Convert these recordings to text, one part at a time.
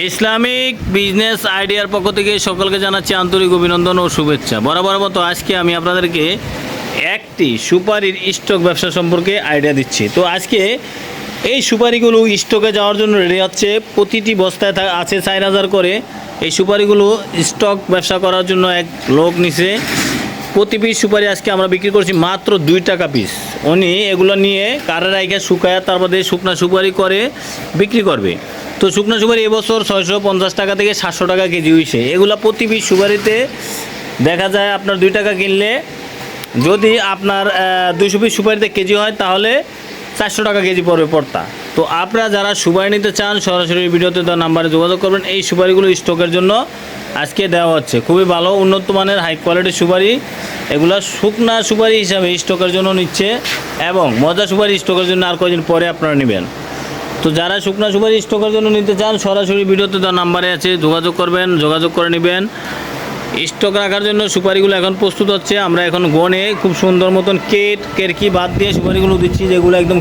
Islamic business আইডিয়ার পক্ষ থেকে সকলকে জানাচ্ছি আন্তরিক অভিনন্দন ও শুভেচ্ছা। বরাবর মতো আজকে আমি আপনাদেরকে একটি সুপারির স্টক ব্যবসা সম্পর্কে আইডিয়া দিচ্ছি। তো আজকে এই সুপারিগুলো স্টকে যাওয়ার জন্য রেডি হচ্ছে। প্রতিটি বস্তায় আছে 4000 করে। এই সুপারিগুলো স্টক ব্যবসা করার জন্য এক লোক নিছে। প্রতি পিস সুপারি আজকে আমরা বিক্রি করছি মাত্র 2 টাকা পিস। উনি এগুলো নিয়ে কারে রাইখা শুকায় তারপরে শুকনা সুপারি করে বিক্রি করবে। তো শুকনো সুপারি এবছর 650 টাকা থেকে 700 টাকা কেজি হয়েছে। এগুলা প্রতি পিস সুপারিতে দেখা যায় আপনার 2 টাকা কিনলে যদি আপনার 200 পিস সুপারিতে কেজি হয় তাহলে 400 টাকা কেজি পড়বে পড়তা। তো আপনারা যারা সুপারি নিতে চান সরাসরি ভিডিওতে দেওয়া নাম্বারে যোগাযোগ করবেন। এই সুপারিগুলো স্টকের জন্য আজকে দেওয়া হচ্ছে। খুবই ভালো উন্নত মানের হাই কোয়ালিটির সুপারি। এগুলো শুকনা সুপারি হিসাবে স্টকের জন্য নিচ্ছে এবং মজা সুপারি স্টকের জন্য আর কয়েকদিন পরে আপনারা নেবেন। তো যারা শুকনা সুপারি স্টকের জন্য নিতে চান সরাসরি ভিডিওতে দেওয়া নাম্বারে আছে যোগাযোগ করবেন, যোগাযোগ করে নেবেন। স্টক রাখার জন্য সুপারিগুলো এখন প্রস্তুত হচ্ছে। আমরা এখন গনে খুব সুন্দর মতন কেরকি বাদ দিয়ে সুপারিগুলো দিচ্ছি, যেগুলো একদম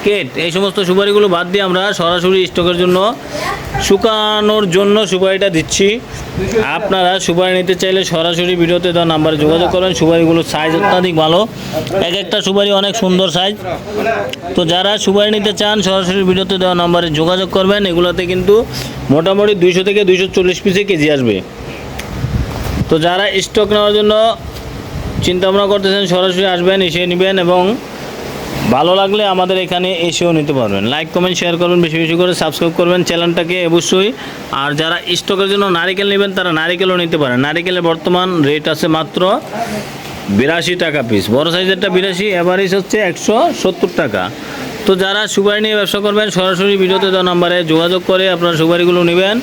কেট এই সমস্ত সুপারিগুলো বাদ দিয়ে আমরা সরাসরি স্টকের জন্য শুকানোর জন্য সুপারিটা দিচ্ছি। আপনারা সুপারি নিতে চাইলে সরাসরি ভিডিওতে দেওয়া নাম্বারে যোগাযোগ করবেন। সুপারিগুলোর সাইজ অত্যাধিক ভালো, এক একটা সুপারি অনেক সুন্দর সাইজ। তো যারা সুপারি নিতে চান সরাসরি ভিডিওতে দেওয়া নাম্বারে যোগাযোগ করবেন। এগুলোতে কিন্তু মোটামুটি 200 থেকে 240 পিসে কেজি আসবে। তো যারা স্টক নেওয়ার জন্য চিন্তা ভাবনা করতেছেন সরাসরি আসবেন, এসে নেবেন এবং ভালো লাগলে আমাদের এখানে এসেও নিতে পারবেন। লাইক কমেন্ট শেয়ার করবেন, বেশি বেশি করে সাবস্ক্রাইব করবেন চ্যানেলটাকে অবশ্যই। আর যারা স্টকের জন্য নারিকেল নেবেন তারা নারিকেলও নিতে পারেন। নারিকেলের বর্তমান রেট আছে মাত্র 82 টাকা পিস। বড় সাইজেরটা 82, এভারেজ হচ্ছে 170 টাকা। তো যারা সুপারি নিয়ে ব্যবসা করবেন সরাসরি ভিডিওতে দেওয়া নাম্বারে যোগাযোগ করে আপনারা সুপারিগুলো নেবেন।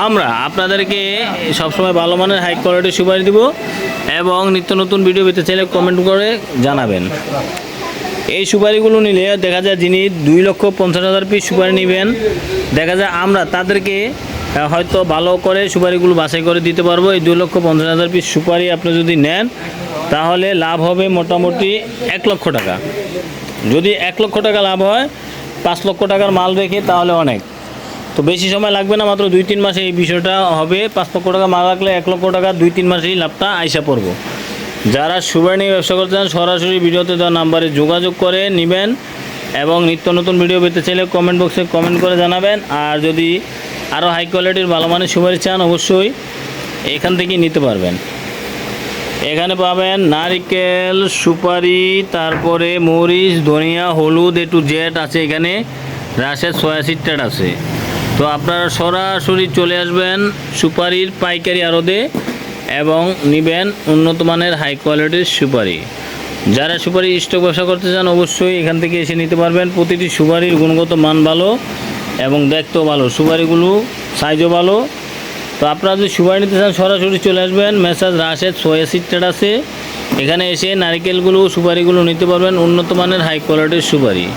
আমরা আপনাদেরকে সবসময় ভালো মানের হাই কোয়ালিটির সুপারি দিব এবং নিত্য নতুন ভিডিও পেতে চাইলে কমেন্ট করে জানাবেন। এই সুপারিগুলো নিলে দেখা যায় যিনি 2,50,000 পিস সুপারি নেবেন, দেখা যায় আমরা তাদেরকে হয়তো ভালো করে সুপারিগুলো বাছাই করে দিতে পারবো। এই 2,50,000 পিস সুপারি আপনি যদি নেন তাহলে লাভ হবে মোটামুটি 1 লক্ষ টাকা। যদি 1 লক্ষ টাকা লাভ হয় 5 লক্ষ টাকার মাল রেখে তাহলে অনেক। তো বেশি সময় লাগবে না, মাত্র 2-3 মাসে এই বিষয়টা হবে। 5 লক্ষ টাকা মাল রাখলে 1 লক্ষ টাকা 2-3 মাসেই লাভটা আইসা পড়বো। যারা সুপারি নিয়ে ব্যবসা করতে চান সরাসরি ভিডিওতে দেওয়া নাম্বারে যোগাযোগ করে নেবেন এবং নিত্য নতুন ভিডিও পেতে চাইলে কমেন্ট বক্সে কমেন্ট করে জানাবেন। আর যদি আরও হাই কোয়ালিটির ভালো মানের সুপারি চান অবশ্যই এখান থেকেই নিতে পারবেন। এখানে পাবেন নারিকেল, সুপারি, তারপরে মরিচ, ধনিয়া, হলুদ, A to Z আছে। এখানে রাশের সয়া সিড আছে। তো আপনারা সরাসরি চলে আসবেন সুপারির পাইকারি আড়তে এবং নেবেন উন্নত মানের হাই কোয়ালিটির সুপারি। যারা সুপারি স্টক ব্যবসা করতে চান অবশ্যই এখান থেকে এসে নিতে পারবেন। প্রতিটি সুপারির গুণগত মান ভালো এবং দেখতেও ভালো, সুপারিগুলো সাইজও ভালো। তো আপনারা যদি সুপারি নিতে চান সরাসরি চলে আসবেন। মেসাজ রাশেদ সয়া সিড আছে, এখানে এসে নারিকেলগুলো সুপারিগুলো নিতে পারবেন। উন্নত মানের হাই কোয়ালিটির সুপারি।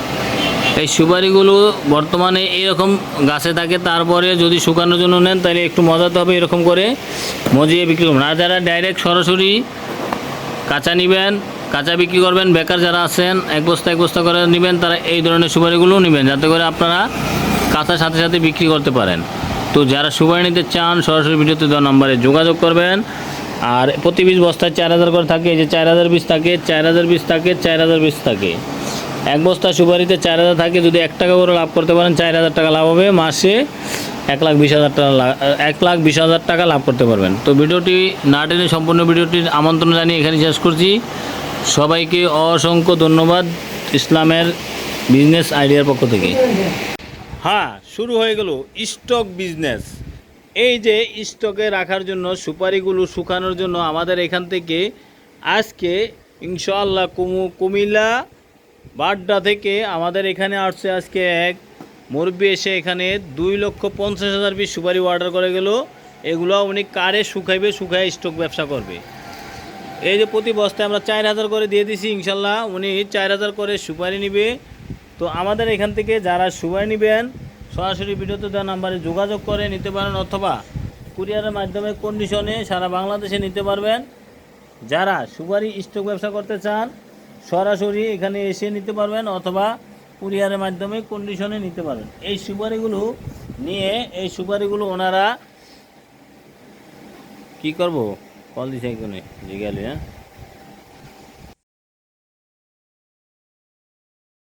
এই সুপারিগুলো বর্তমানে এরকম গাছে থাকে, তারপরে যদি শুকানোর জন্য নেন তাহলে একটু মজাতে হবে, এরকম করে মজিয়ে বিক্রি করবেন। আর যারা ডাইরেক্ট সরাসরি কাঁচা নেবেন, কাঁচা বিক্রি করবেন, বেকার যারা আছেন এক বস্তা করে নেবেন, তারা এই ধরনের সুপারিগুলোও নেবেন যাতে করে আপনারা কাঁচার সাথে সাথে বিক্রি করতে পারেন। তো যারা সুপারি নিতে চান সরাসরি ভিডিওতে দেওয়া নাম্বারে যোগাযোগ করবেন। আর প্রতি পিস বস্তায় 4000 করে থাকে। এই যে 4000 পিস থাকে, 4000 পিস থাকে, 4000 পিস থাকে। এক বস্তা সুপারিতে 4000 থাকে। যদি 1 টাকা করে লাভ করতে পারেন 4000 টাকা লাভ হবে। মাসে 1,20,000 টাকা লাভ করতে পারবেন। তো ভিডিওটি না টেনে সম্পূর্ণ ভিডিওটির আমন্ত্রণ জানিয়ে এখানে শেষ করছি। সবাইকে অসংখ্য ধন্যবাদ ইসলামের বিজনেস আইডিয়ার পক্ষ থেকে। হ্যাঁ, শুরু হয়ে গেল স্টক বিজনেস। এই যে স্টকে রাখার জন্য সুপারিগুলো শুকানোর জন্য আমাদের এখান থেকে আজকে ইনশাআল্লাহ কুমিল্লা বাড্ডা থেকে আমাদের এখানে আসছে আজকে এক মুরব্বি এসে এখানে 2,50,000 পিস সুপারি অর্ডার করে গেল। এগুলো উনি কারে শুকায় স্টক ব্যবসা করবে। এই যে প্রতি বস্তায় আমরা 4000 করে দিয়ে দিছি। ইনশাল্লাহ উনি 4000 করে সুপারি নেবে। তো আমাদের এখান থেকে যারা সুপারি নেবেন সরাসরি ভিডিওতে দেওয়া নাম্বারে যোগাযোগ করে নিতে পারেন অথবা কুরিয়ারের মাধ্যমে কন্ডিশনে সারা বাংলাদেশে নিতে পারবেন। যারা সুপারি স্টক ব্যবসা করতে চান সরাসরি এখানে এসে নিতে পারবেন অথবা কুরিয়ারের মাধ্যমে কন্ডিশনে নিতে পারবেন। এই সুপারিগুলো নিয়ে এই সুপারিগুলো ওনারা কি করব কল দিছে এখানে যে গেলে হ্যাঁ